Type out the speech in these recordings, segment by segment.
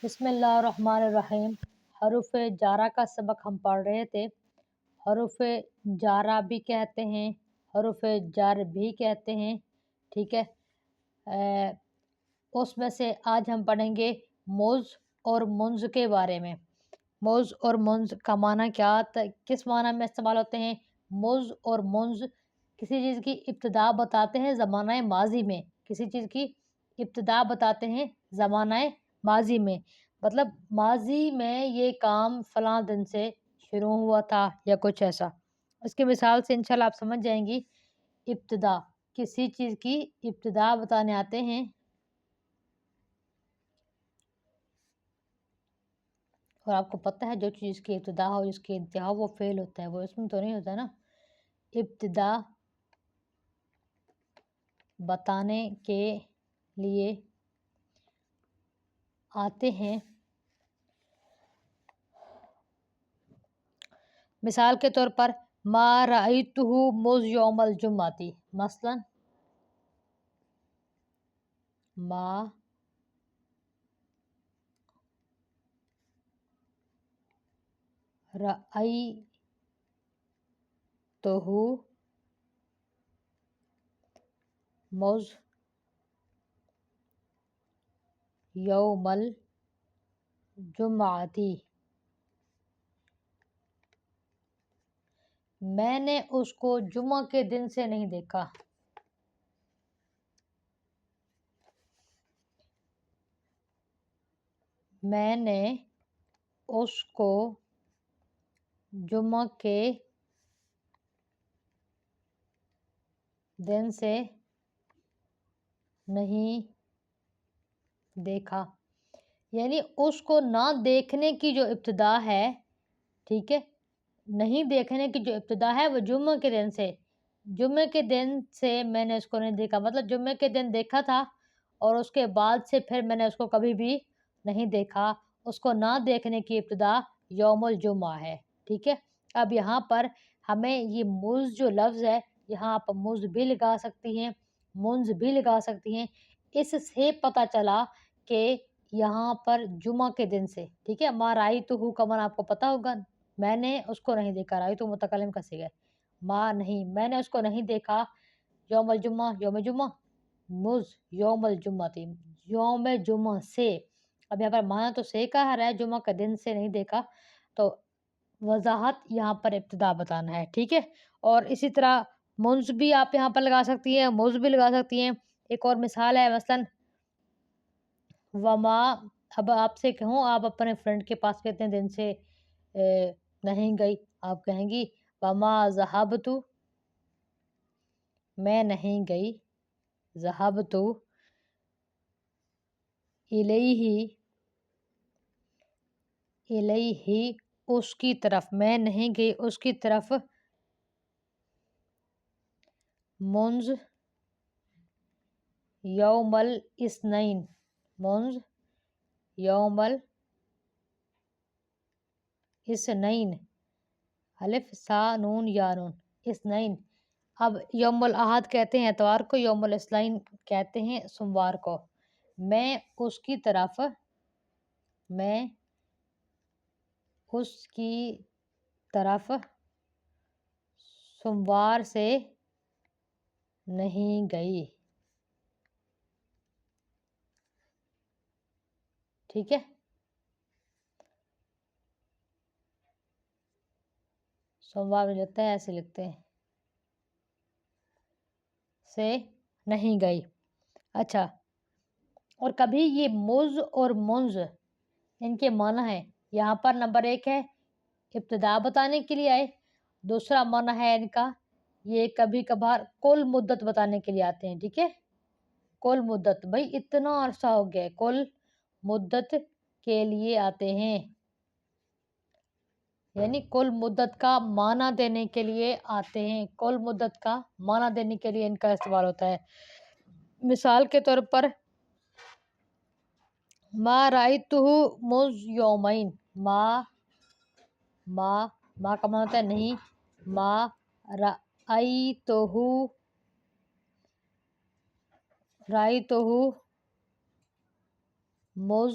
بسم اللہ الرحمن الرحیم۔ حروف جارہ کا سبق ہم پڑھ رہے تھے۔ حروف جارہ بھی کہتے ہیں، حروف جر بھی کہتے ہیں، ٹھیک ہے۔ اس میں سے آج ہم پڑھیں گے موز اور منز کے بارے میں۔ موز اور منز کا معنی کیا، کس معنی میں استعمال ہوتے ہیں؟ موز اور منز کسی چیز کی ابتدا بتاتے ہیں زمانہ ماضی میں، کسی چیز کی ابتدا بتاتے ہیں زمانہ ماضی میں، مطلب ماضی میں یہ کام فلاں دن سے شروع ہوا تھا یا کچھ ایسا۔ اس کی مثال سے انشاءاللہ آپ سمجھ جائیں گی۔ ابتدا، کسی چیز کی ابتدا بتانے آتے ہیں، اور آپ کو پتہ ہے جو چیز کی ابتدا ہو جس کی انتہا ہو وہ فعل ہوتا ہے، وہ اسم تو نہیں ہوتا نا۔ ابتدا بتانے کے لیے آتے ہیں، مثال کے طور پر ما رأیتہ مذ یوم الجمعۃ، مثلا ما رأیتہ مذ یوم الجمعۃ، میں نے اس کو جمعہ کے دن سے نہیں دیکھا۔ میں نے اس کو جمعہ کے دن سے نہیں دیکھا، یعنی اس کو نہ دیکھنے کی جو ابتدا ہے، ٹھیک ہے، نہیں دیکھنے کی جو ابتدا ہے وہ جمعہ کے دن سے، جمعے کے دن سے میں نے اس کو نہیں دیکھا، مطلب جمعے کے دن دیکھا تھا اور اس کے بعد سے پھر میں نے اس کو کبھی بھی نہیں دیکھا۔ اس کو نہ دیکھنے کی ابتدا یوم الجمعہ ہے، ٹھیک ہے۔ اب یہاں پر ہمیں یہ مز جو لفظ ہے، یہاں آپ مز بھی لگا سکتی ہیں، منز بھی لگا سکتی ہیں۔ اس سے پتہ چلا کہ یہاں پر جمعہ کے دن سے، ٹھیک ہے۔ ما رأیتہ کا معنی آپ کو پتہ ہوگا، میں نے اس کو نہیں دیکھا، رأیتہ متکلم کا صیغہ ہے، ما نہیں، میں نے اس کو نہیں دیکھا، یوم الجمعہ یوم جمعہ، مز یوم الجمعہ تھی، یوم جمعہ سے۔ اب یہاں پر معنی تو سے کا رہا ہے، جمعہ کا دن سے نہیں دیکھا، تو وضاحت یہاں پر ابتدا بتانا ہے، ٹھیک ہے۔ اور اسی طرح منز بھی آپ یہاں پر لگا سکتی ہیں، مز بھی لگا سکتی ہیں۔ ایک اور مثال ہے، مثلا وما، اب آپ سے کہوں آپ اپنے فرینڈ کے پاس کتنے دن سے نہیں گئی، آپ کہیں گی وما ذہبت، میں نہیں گئی، ذہبت الیہ اس کی طرف، میں نہیں گئی اس کی طرف، منز یوم الاثنین، منز یوم الاثنین، الف سا نون یا نون، اثنین۔ اب یوم الاحد کہتے ہیں اتوار کو، یوم الاثنین کہتے ہیں سوموار کو۔ میں اس کی طرف سوموار سے نہیں گئی، ٹھیک ہے۔ سوموار میں لگتا ہے ایسے لکھتے ہیں، سے نہیں گئی۔ اچھا، اور کبھی یہ مز اور منز ان کے معنی ہے، یہاں پر نمبر 1 ہے ابتدا بتانے کے لیے آئے، دوسرا معنی ہے ان کا یہ کبھی کبھار کل مدت بتانے کے لیے آتے ہیں، ٹھیک ہے۔ کل مدت، بھائی اتنا عرصہ ہو گیا، کل مدت کے لیے آتے ہیں، یعنی کل مدت کا معنی دینے کے لیے آتے ہیں، کل مدت کا معنی دینے کے لیے ان کا استعمال ہوتا ہے۔ مثال کے طور پر ما رأیتہ مذ یومین، ما کا معنی ہوتا ہے نہیں، ما رأیتہ مذ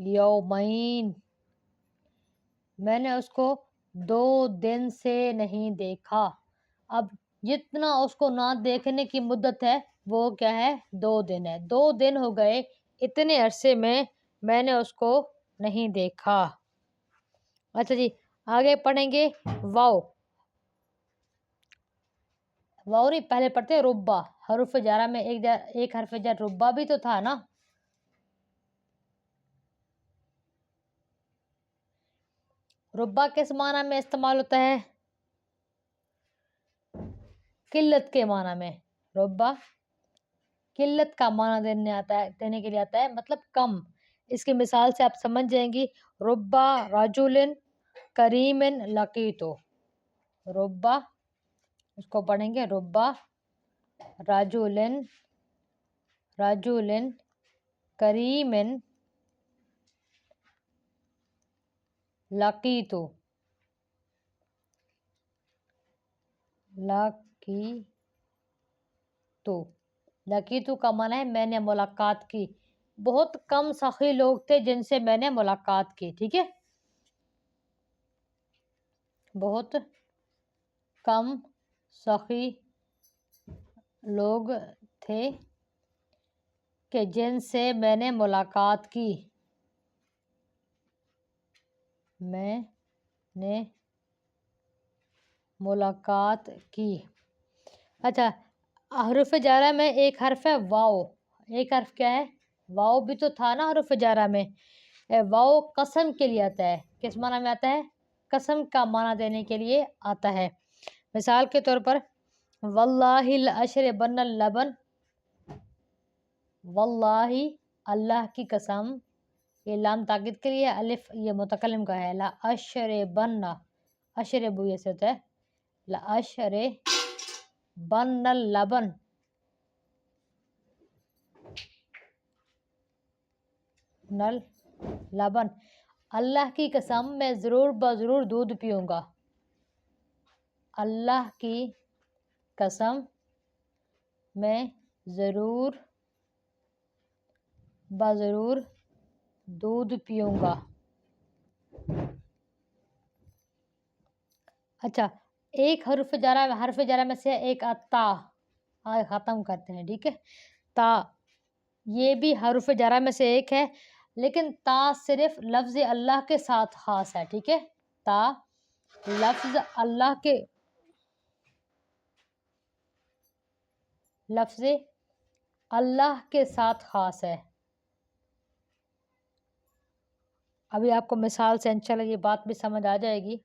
یومین، میں نے اس کو 2 دن سے نہیں دیکھا. اب جتنا اس کو نہ دیکھنے کی مدت ہے وہ کیا ہے؟ 2 دن ہے. 2 دن ہو گئے، اتنے عرصے میں نے اس کو نہیں دیکھا. اچھا جی، آگے پڑھیں گے واو. واو نہیں، پہلے پڑھتے ہیں ربا. حروف جارہ میں ایک حرف جر ربا بھی تو تھا نا. ربا کس معنی میں استعمال ہوتا ہے؟ قلت کے معنی میں. ربا قلت کا معنی دینے کے لیے آتا ہے، مطلب کم. اس کی مثال سے آپ سمجھ جائیں گی. ربا رجل کریم لقیتو. ربا، اس کو پڑھیں گے ربا رجل کریم لقیتو. لقیتو کا معنی ہے میں نے ملاقات کی. بہت کم سخی لوگ تھے جن سے میں نے ملاقات کی. ٹھیک ہے، بہت کم سخی لوگ تھے کہ جن سے میں نے ملاقات کی. میں نے ملاقات کی. اچھا، حروف جارہ میں ایک حرف ہے واو. ایک حرف کیا ہے؟ واو بھی تو تھا نا حروف جارہ میں. واو قسم کے لیے آتا ہے. کس معنی میں آتا ہے؟ قسم کا معنی دینے کے لیے آتا ہے. مثال کے طور پر واللہ لأشربن اللبن. واللہ، اللہ کی قسم، یہ لام تاکید کے لیے، الف یہ متکلم کا ہے. لأشربن، اشربو یہ سے ہوتا ہے. لأشربن اللبن. لبن، اللہ کی قسم میں ضرور بضرور دودھ پیوں گا. اللہ کی قسم میں ضرور بضرور دودھ پیوں گا. اچھا، ایک حرف جارہ میں سے ایک تا. ختم کرتے ہیں. ٹھیک ہے، تا یہ بھی حرف جارہ میں سے ایک ہے، لیکن تا صرف لفظ اللہ کے ساتھ خاص ہے. ٹھیک ہے، تا لفظ اللہ کے ساتھ خاص ہے. ابھی آپ کو مثال سے انشاءاللہ یہ بات بھی سمجھ آ جائے گی.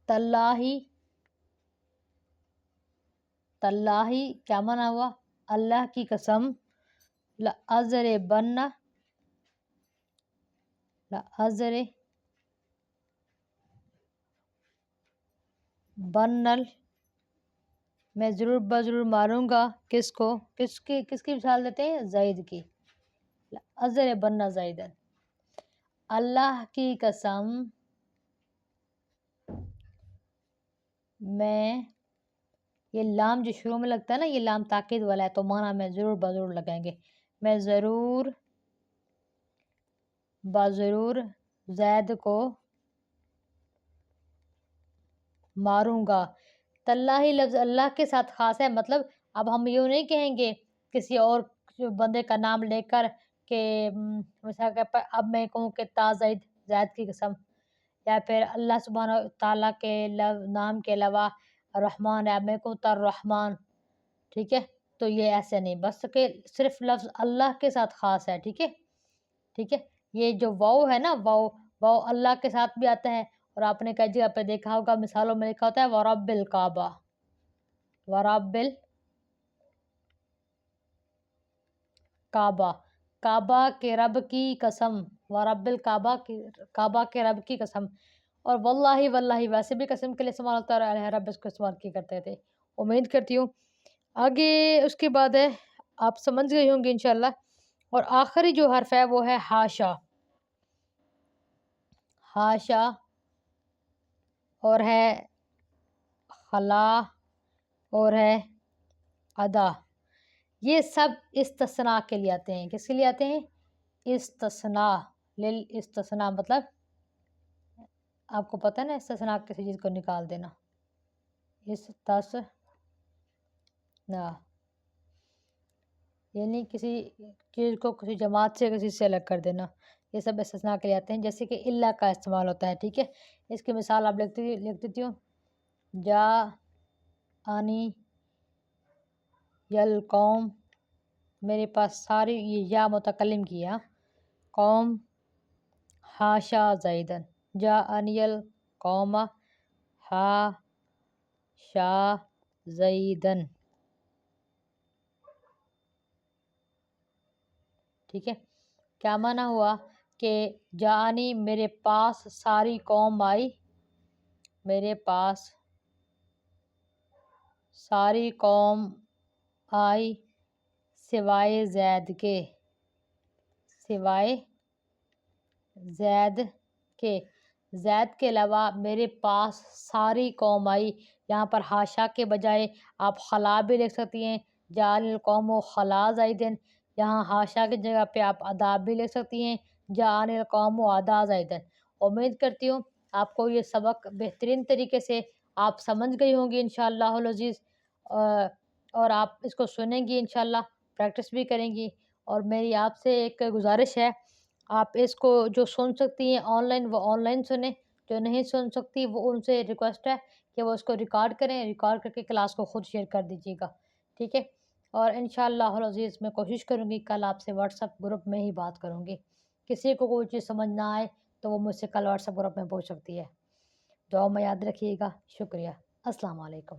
تاللہ کیا معنی ہوا؟ اللہ کی قسم. لأضربن میں ضرور بضرور ماروں گا. کس کو؟ کس کی مثال دیتے ہیں؟ زید کی. لأضربن زیدن. اللہ کی قسم میں، یہ لام جو شروع میں لگتا ہے نا، یہ لام تاکید والا ہے، تو معنی میں ضرور بضرور لگائیں گے. میں ضرور بضرور زید کو ماروں گا. تاللہ لفظ اللہ کے ساتھ خاص ہے. مطلب اب ہم یوں نہیں کہیں گے کسی اور بندے کا نام لے کر کہ مثال کے پر اب میں کہوں کہ تا زید کی قسم، یا پھر اللہ سبحانہ تعالیٰ کے نام کے علاوہ رحمان ہے، اب میں کہوں تا الرحمن. ٹھیک ہے، تو یہ ایسے نہیں، بس کہ صرف لفظ اللہ کے ساتھ خاص ہے. ٹھیک ہے، یہ جو واو ہے نا، واو اللہ کے ساتھ بھی آتا ہے. اور آپ نے کئی جگہ پہ دیکھا ہوگا، مثالوں میں لکھا ہوتا ہے ورب الکعبہ. کعبہ کے رب کی قسم. ورب الکعبہ، کعبہ کے رب کی قسم. اور واللہ ویسے بھی قسم کے لیے استعمال ہوتا ہے، اور رب اس کو استعمال کی کرتے تھے. امید کرتی ہوں آگے اس کے بعد ہے آپ سمجھ گئی ہوں گے انشاءاللہ. اور آخری جو حرف ہے وہ ہے ہاشا. اور ہے خلا اور ہے ادا. یہ سب استثناء کے لیے آتے ہیں. کس کے لیے آتے ہیں؟ استثناء. استثناء مطلب آپ کو پتہ ہے نا استثناء کسی چیز کو نکال دینا. استثناء یعنی کسی چیز کو کسی جماعت سے کسی سے الگ کر دینا. یہ سب استثناء کے لیے آتے ہیں. جیسے کہ اللہ کا استعمال ہوتا ہے. ٹھیک ہے، اس کی مثال آپ لکھ دیتی ہوں. جا آنی یل قوم، میرے پاس ساری، یہ یا متکلم کی ہے. قوم ہاشا زیدن. جا انیل قوم ہا شا زیدن. ٹھیک ہے، کیا معنی ہوا کہ جانی میرے پاس ساری قوم آئی، میرے پاس ساری قوم آئی سوائے زید کے، سوائے زید کے. زید کے علاوہ میرے پاس ساری قوم آئی. یہاں پر ہاشا کے بجائے آپ خلا بھی لکھ سکتی ہیں. جعل القوم و خلا زیدن. یہاں ہاشا کی جگہ پہ آپ ادا بھی لکھ سکتی ہیں. جعل القوم و ادا زیدن. امید کرتی ہوں آپ کو یہ سبق بہترین طریقے سے آپ سمجھ گئی ہوں گی انشاءاللہ العزیز، اور آپ اس کو سنیں گی انشاءاللہ، پریکٹس بھی کریں گی. اور میری آپ سے ایک گزارش ہے، آپ اس کو جو سن سکتی ہیں آن لائن وہ آن لائن سنیں، جو نہیں سن سکتی وہ ان سے ریکویسٹ ہے کہ وہ اس کو ریکارڈ کریں، ریکارڈ کر کے کلاس کو خود شیئر کر دیجیے گا. ٹھیک ہے، اور انشاءاللہ العزیز میں کوشش کروں گی کل آپ سے واٹس ایپ گروپ میں ہی بات کروں گی. کسی کو کوئی چیز سمجھ نہ آئے تو وہ مجھ سے کل واٹس ایپ گروپ میں پوچھ سکتی ہے. دعا میں یاد رکھیے گا. شکریہ. السلام علیکم.